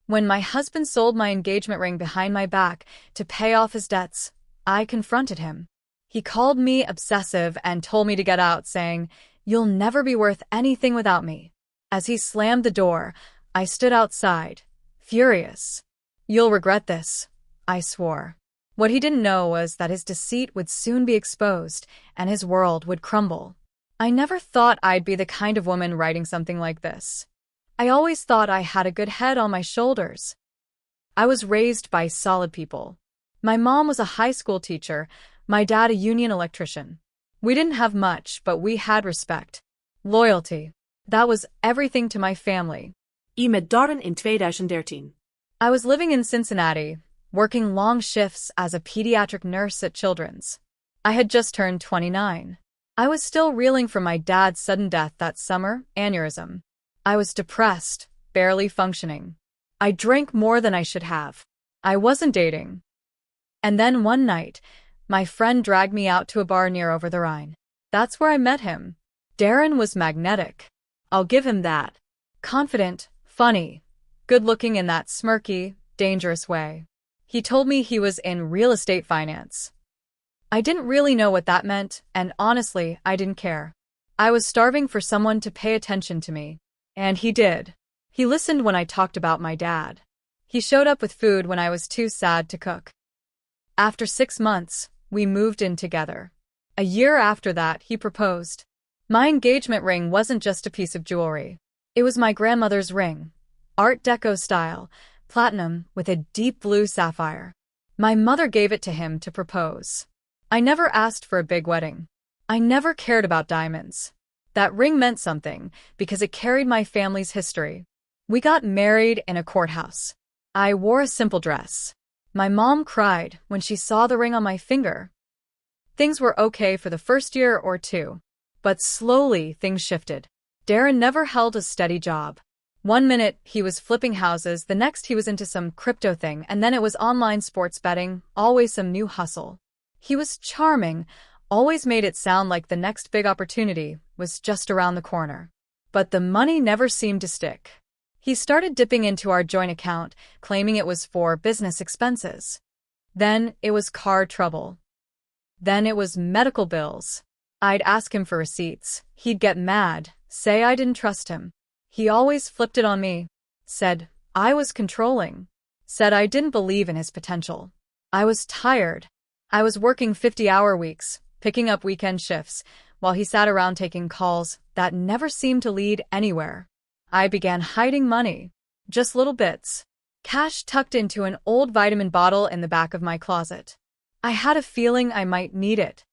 When my husband sold my engagement ring behind my back to pay off his debts, I confronted him. He called me obsessive and told me to get out, saying, "You'll never be worth anything without me." As he slammed the door, I stood outside, furious. "You'll regret this," I swore. What he didn't know was that his deceit would soon be exposed and his world would crumble. I never thought I'd be the kind of woman writing something like this. I always thought I had a good head on my shoulders. I was raised by solid people. My mom was a high school teacher, my dad a union electrician. We didn't have much, but we had respect. Loyalty. That was everything to my family. Met Darren in 2013. I was living in Cincinnati, working long shifts as a pediatric nurse at Children's. I had just turned 29. I was still reeling from my dad's sudden death that summer, aneurysm. I was depressed, barely functioning. I drank more than I should have. I wasn't dating. And then one night, my friend dragged me out to a bar near over the Rhine. That's where I met him. Darren was magnetic. I'll give him that. Confident, funny, good-looking in that smirky, dangerous way. He told me he was in real estate finance. I didn't really know what that meant, and honestly, I didn't care. I was starving for someone to pay attention to me. And he did. He listened when I talked about my dad. He showed up with food when I was too sad to cook. After 6 months, we moved in together. A year after that, he proposed. My engagement ring wasn't just a piece of jewelry. It was my grandmother's ring. Art Deco style, platinum with a deep blue sapphire. My mother gave it to him to propose. I never asked for a big wedding. I never cared about diamonds. That ring meant something because it carried my family's history. We got married in a courthouse. I wore a simple dress. My mom cried when she saw the ring on my finger. Things were okay for the first year or two, but slowly things shifted. Darren never held a steady job. One minute he was flipping houses, the next he was into some crypto thing, and then it was online sports betting, always some new hustle. He was charming, always made it sound like the next big opportunity was just around the corner. But the money never seemed to stick. He started dipping into our joint account, claiming it was for business expenses. Then it was car trouble. Then it was medical bills. I'd ask him for receipts. He'd get mad, say I didn't trust him. He always flipped it on me. Said I was controlling. Said I didn't believe in his potential. I was tired. I was working 50-hour weeks, picking up weekend shifts, while he sat around taking calls that never seemed to lead anywhere. I began hiding money. Just little bits. Cash tucked into an old vitamin bottle in the back of my closet. I had a feeling I might need it.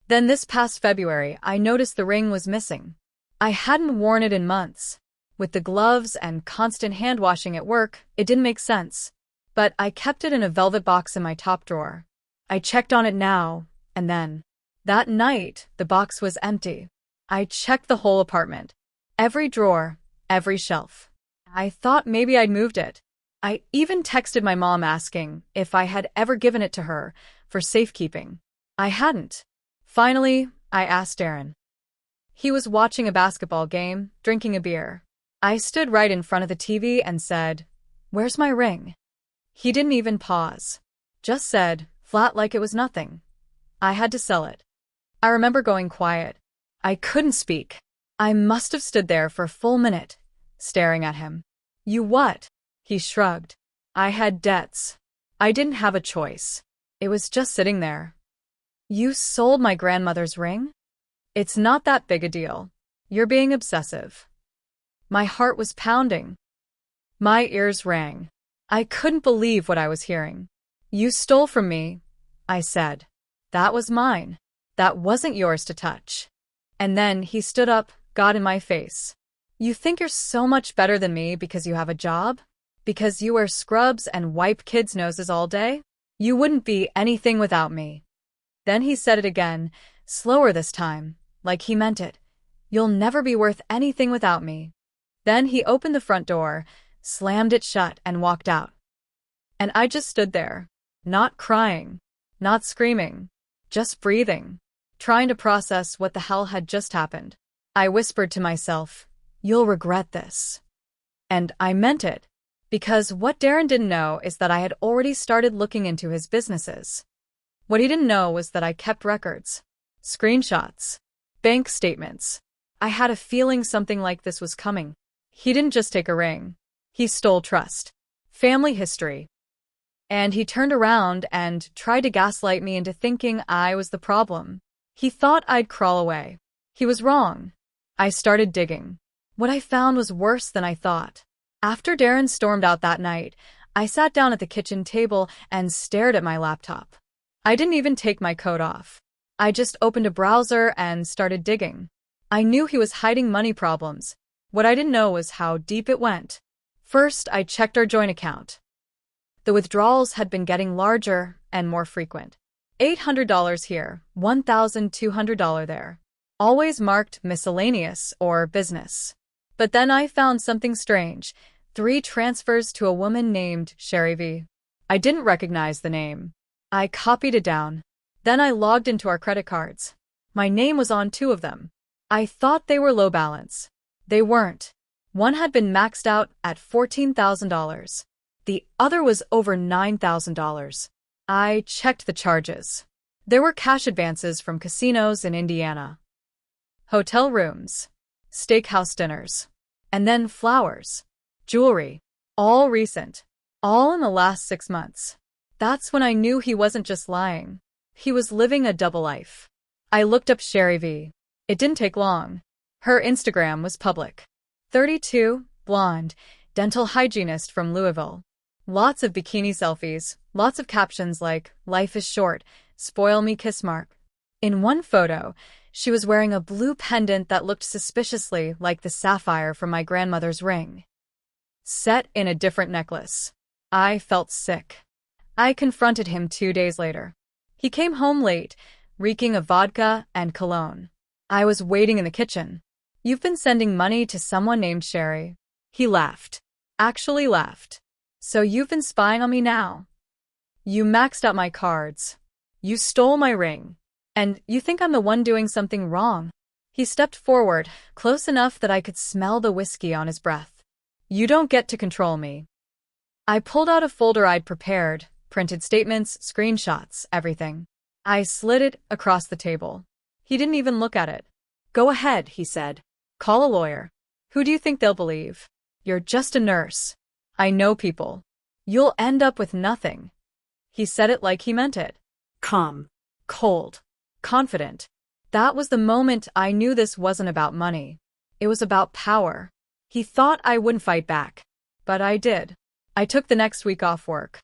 Then this past February, I noticed the ring was missing. I hadn't worn it in months. With the gloves and constant hand washing at work, it didn't make sense. But I kept it in a velvet box in my top drawer. I checked on it now and then. That night, the box was empty. I checked the whole apartment. Every drawer, every shelf. I thought maybe I'd moved it. I even texted my mom asking if I had ever given it to her for safekeeping. I hadn't. Finally, I asked Darren. He was watching a basketball game, drinking a beer. I stood right in front of the TV and said, "Where's my ring?" He didn't even pause. Just said, flat like it was nothing. I had to sell it. I remember going quiet. I couldn't speak. I must have stood there for a full minute, staring at him. "You what?" He shrugged. "I had debts. I didn't have a choice. It was just sitting there." "You sold my grandmother's ring?" "It's not that big a deal. You're being obsessive." My heart was pounding. My ears rang. I couldn't believe what I was hearing. "You stole from me," I said. "That was mine. That wasn't yours to touch." And then he stood up, got in my face. "You think you're so much better than me because you have a job? Because you wear scrubs and wipe kids' noses all day? You wouldn't be anything without me." Then he said it again, slower this time, like he meant it. "You'll never be worth anything without me." Then he opened the front door, slammed it shut, and walked out. And I just stood there, not crying, not screaming, just breathing, trying to process what the hell had just happened. I whispered to myself, "You'll regret this." And I meant it. Because what Darren didn't know is that I had already started looking into his businesses. What he didn't know was that I kept records, screenshots, bank statements. I had a feeling something like this was coming. He didn't just take a ring. He stole trust, family history. And he turned around and tried to gaslight me into thinking I was the problem. He thought I'd crawl away. He was wrong. I started digging. What I found was worse than I thought. After Darren stormed out that night, I sat down at the kitchen table and stared at my laptop. I didn't even take my coat off. I just opened a browser and started digging. I knew he was hiding money problems. What I didn't know was how deep it went. First, I checked our joint account. The withdrawals had been getting larger and more frequent. $800 here, $1,200 there. Always marked miscellaneous or business. But then I found something strange. 3 transfers to a woman named Sherry V. I didn't recognize the name. I copied it down. Then I logged into our credit cards. My name was on 2 of them. I thought they were low balance. They weren't. One had been maxed out at $14,000. The other was over $9,000. I checked the charges. There were cash advances from casinos in Indiana, hotel rooms, steakhouse dinners, and then flowers, jewelry, all recent, all in the last 6 months. That's when I knew he wasn't just lying. He was living a double life. I looked up Sherry V. It didn't take long. Her Instagram was public. 32, blonde, dental hygienist from Louisville. Lots of bikini selfies, lots of captions like, "Life is short, spoil me kiss mark." In one photo, she was wearing a blue pendant that looked suspiciously like the sapphire from my grandmother's ring, set in a different necklace. I felt sick. I confronted him 2 days later. He came home late, reeking of vodka and cologne. I was waiting in the kitchen. "You've been sending money to someone named Sherry." He laughed. Actually laughed. "So you've been spying on me now? You maxed out my cards. You stole my ring. And you think I'm the one doing something wrong?" He stepped forward, close enough that I could smell the whiskey on his breath. "You don't get to control me." I pulled out a folder I'd prepared, printed statements, screenshots, everything. I slid it across the table. He didn't even look at it. "Go ahead," he said. "Call a lawyer. Who do you think they'll believe? You're just a nurse. I know people. You'll end up with nothing." He said it like he meant it. Calm, cold, confident. That was the moment I knew this wasn't about money. It was about power. He thought I wouldn't fight back. But I did. I took the next week off work.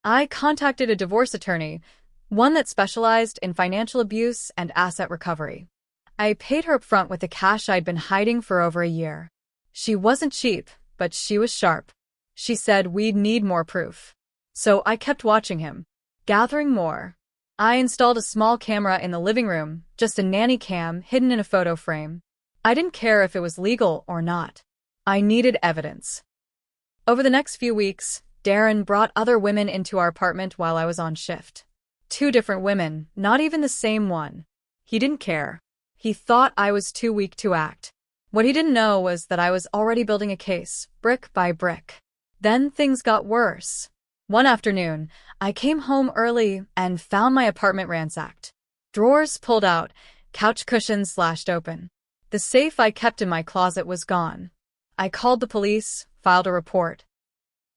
I contacted a divorce attorney, one that specialized in financial abuse and asset recovery. I paid her up front with the cash I'd been hiding for over a year. She wasn't cheap, but she was sharp. She said we'd need more proof. So I kept watching him, gathering more. I installed a small camera in the living room, just a nanny cam hidden in a photo frame. I didn't care if it was legal or not. I needed evidence. Over the next few weeks, Darren brought other women into our apartment while I was on shift. 2 different women, not even the same one. He didn't care. He thought I was too weak to act. What he didn't know was that I was already building a case, brick by brick. Then things got worse. One afternoon, I came home early and found my apartment ransacked. Drawers pulled out, couch cushions slashed open. The safe I kept in my closet was gone. I called the police, filed a report.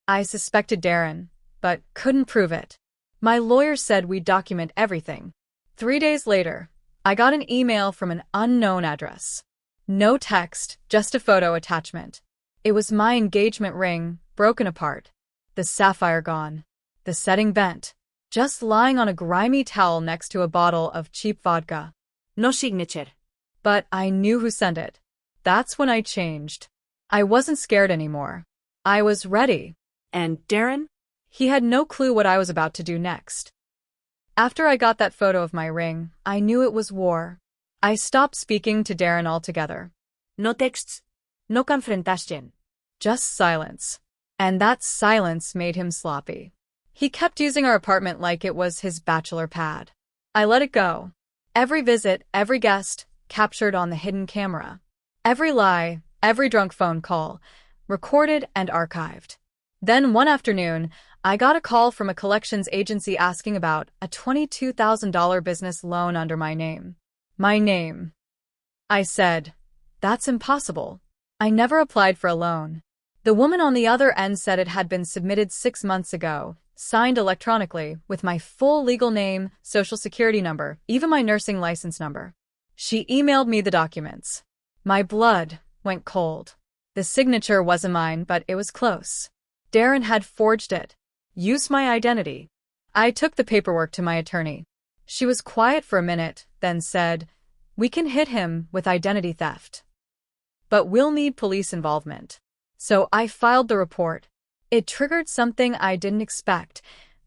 I suspected Darren, but couldn't prove it. My lawyer said we'd document everything. 3 days later, I got an email from an unknown address. No text, just a photo attachment. It was my engagement ring, broken apart. The sapphire gone. The setting bent. Just lying on a grimy towel next to a bottle of cheap vodka. No signature. But I knew who sent it. That's when I changed. I wasn't scared anymore. I was ready. And Darren? He had no clue what I was about to do next. After I got that photo of my ring, I knew it was war. I stopped speaking to Darren altogether. No texts. No confrontation. Just silence. And that silence made him sloppy. He kept using our apartment like it was his bachelor pad. I let it go. Every visit, every guest, captured on the hidden camera. Every lie, every drunk phone call, recorded and archived. Then one afternoon, I got a call from a collections agency asking about a $22,000 business loan under my name. My name. I said, "That's impossible. I never applied for a loan." The woman on the other end said it had been submitted 6 months ago, signed electronically, with my full legal name, social security number, even my nursing license number. She emailed me the documents. My blood went cold. The signature wasn't mine, but it was close. Darren had forged it, used my identity. I took the paperwork to my attorney. She was quiet for a minute, then said, "We can hit him with identity theft, but we'll need police involvement." So I filed the report. It triggered something I didn't expect,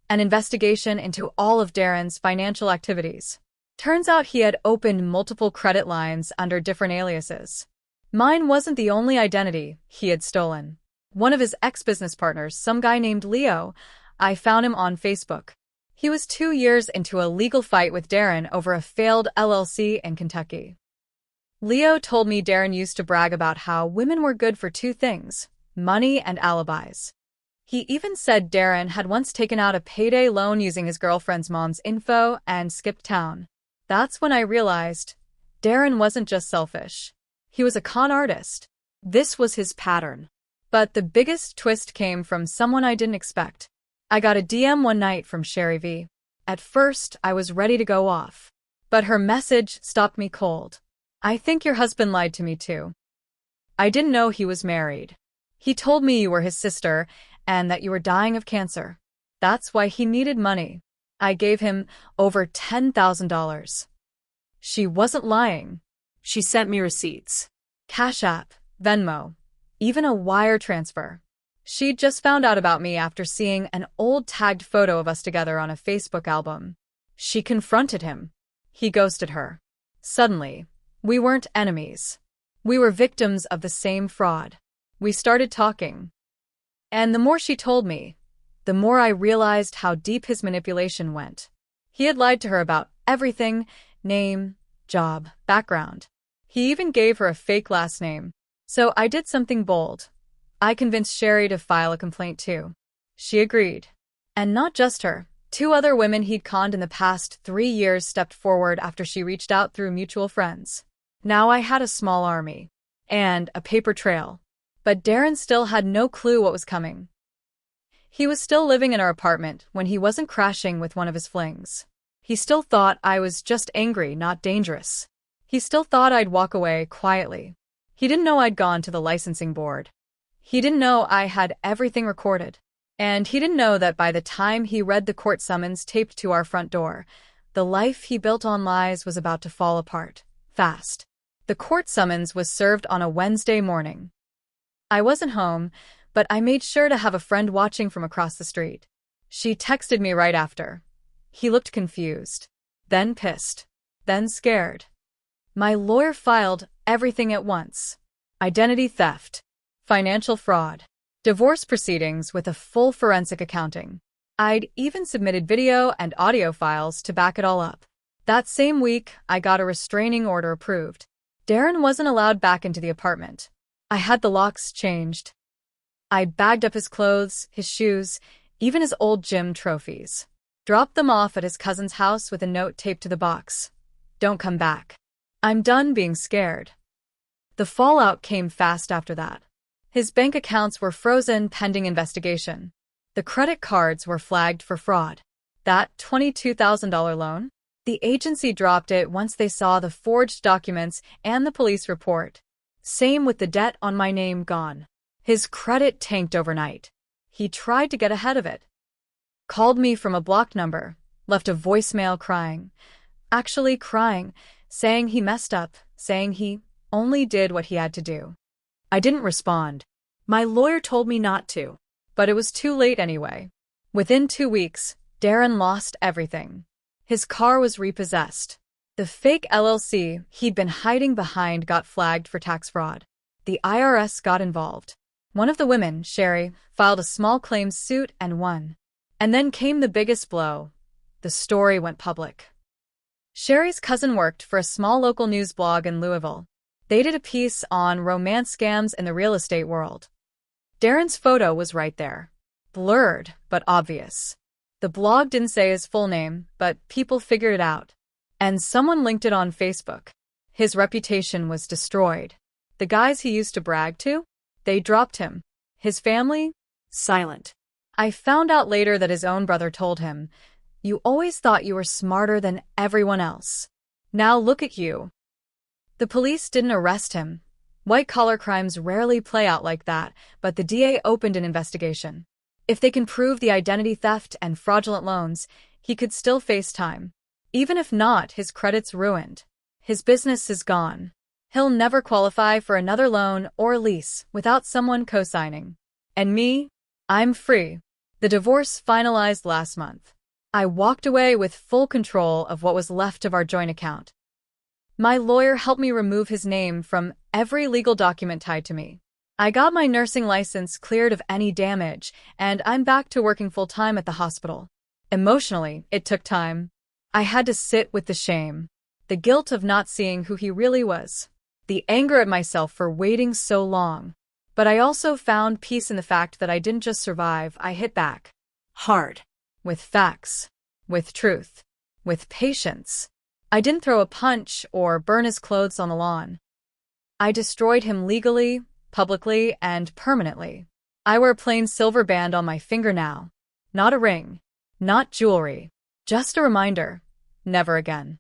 an investigation into all of Darren's financial activities. Turns out he had opened multiple credit lines under different aliases. Mine wasn't the only identity he had stolen. One of his ex-business partners, some guy named Leo, I found him on Facebook. He was 2 years into a legal fight with Darren over a failed LLC in Kentucky. Leo told me Darren used to brag about how women were good for two things: money and alibis. He even said Darren had once taken out a payday loan using his girlfriend's mom's info and skipped town. That's when I realized Darren wasn't just selfish. He was a con artist. This was his pattern. But the biggest twist came from someone I didn't expect. I got a DM one night from Sherry V. At first, I was ready to go off. But her message stopped me cold. "I think your husband lied to me too. I didn't know he was married. He told me you were his sister and that you were dying of cancer. That's why he needed money. I gave him over $10,000. She wasn't lying. She sent me receipts. Cash App, Venmo, even a wire transfer. She'd just found out about me after seeing an old tagged photo of us together on a Facebook album. She confronted him. He ghosted her. Suddenly, we weren't enemies. We were victims of the same fraud. We started talking. And the more she told me, the more I realized how deep his manipulation went. He had lied to her about everything: name, job, background. He even gave her a fake last name. So I did something bold. I convinced Sherry to file a complaint too. She agreed. And not just her. 2 other women he'd conned in the past 3 years stepped forward after she reached out through mutual friends. Now I had a small army. And a paper trail. But Darren still had no clue what was coming. He was still living in our apartment when he wasn't crashing with one of his flings. He still thought I was just angry, not dangerous. He still thought I'd walk away quietly. He didn't know I'd gone to the licensing board. He didn't know I had everything recorded. And he didn't know that by the time he read the court summons taped to our front door, the life he built on lies was about to fall apart, fast. The court summons was served on a Wednesday morning. I wasn't home, but I made sure to have a friend watching from across the street. She texted me right after. He looked confused, then pissed, then scared. My lawyer filed everything at once: identity theft, financial fraud, divorce proceedings with a full forensic accounting. I'd even submitted video and audio files to back it all up. That same week, I got a restraining order approved. Darren wasn't allowed back into the apartment. I had the locks changed. I bagged up his clothes, his shoes, even his old gym trophies. Dropped them off at his cousin's house with a note taped to the box: "Don't come back. I'm done being scared." The fallout came fast after that. His bank accounts were frozen pending investigation. The credit cards were flagged for fraud. That $22,000 loan? The agency dropped it once they saw the forged documents and the police report. Same with the debt on my name gone. His credit tanked overnight. He tried to get ahead of it. Called me from a blocked number, left a voicemail crying. Actually crying, saying he messed up, saying he only did what he had to do. I didn't respond. My lawyer told me not to. But it was too late anyway. Within 2 weeks, Darren lost everything. His car was repossessed. The fake LLC he'd been hiding behind got flagged for tax fraud. The IRS got involved. One of the women, Sherry, filed a small claims suit and won. And then came the biggest blow. The story went public. Sherry's cousin worked for a small local news blog in Louisville. They did a piece on romance scams in the real estate world. Darren's photo was right there. Blurred, but obvious. The blog didn't say his full name, but people figured it out. And someone linked it on Facebook. His reputation was destroyed. The guys he used to brag to? They dropped him. His family? Silent. I found out later that his own brother told him, "You always thought you were smarter than everyone else. Now look at you." The police didn't arrest him. White-collar crimes rarely play out like that, but the DA opened an investigation. If they can prove the identity theft and fraudulent loans, he could still face time. Even if not, his credit's ruined. His business is gone. He'll never qualify for another loan or lease without someone co-signing. And me? I'm free. The divorce finalized last month. I walked away with full control of what was left of our joint account. My lawyer helped me remove his name from every legal document tied to me. I got my nursing license cleared of any damage, and I'm back to working full-time at the hospital. Emotionally, it took time. I had to sit with the shame, the guilt of not seeing who he really was, the anger at myself for waiting so long. But I also found peace in the fact that I didn't just survive, I hit back. Hard. With facts, with truth, with patience. I didn't throw a punch or burn his clothes on the lawn. I destroyed him legally, publicly, and permanently. I wear a plain silver band on my finger now. Not a ring. Not jewelry. Just a reminder. Never again.